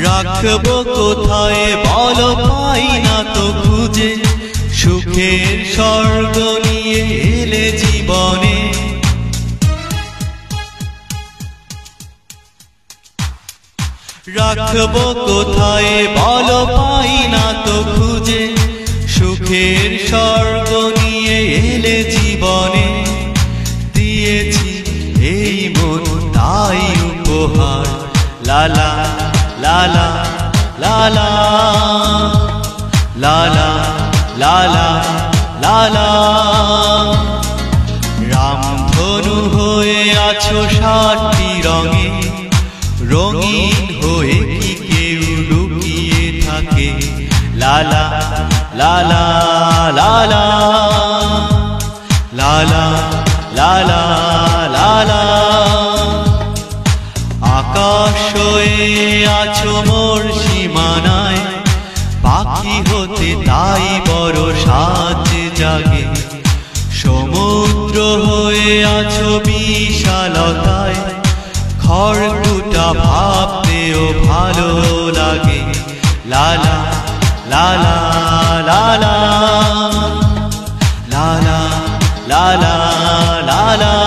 রাখবো কোথায় বলো, পাই না তো খুঁজে, সুখের স্বর্গ নিয়ে এলে জীবনে। রাখবো কোথায় বলো, পাই না তো খুঁজে, সুখের স্বর্গ নিয়ে এলে জীবনে। দিয়েছি এই মন তাই উপহার, লালা লালা লালা লালা লালা লালা। রামধনু হয়ে আছো 7টি রঙে, রঙিন হয়ে কি কেউ লুকিয়ে থাকে, লালা লালা লালা লালা লালা লালা। আকাশ হয়ে আছো মোর সীমানায়, পাখি হতে তাই বড় সাজ জাগে। সমুদ্র হয়ে আছো বিশালতায়, খড়কুটা ভাবতেও ভালো লাগে, লালা লালা লালা লালা লালা লালা।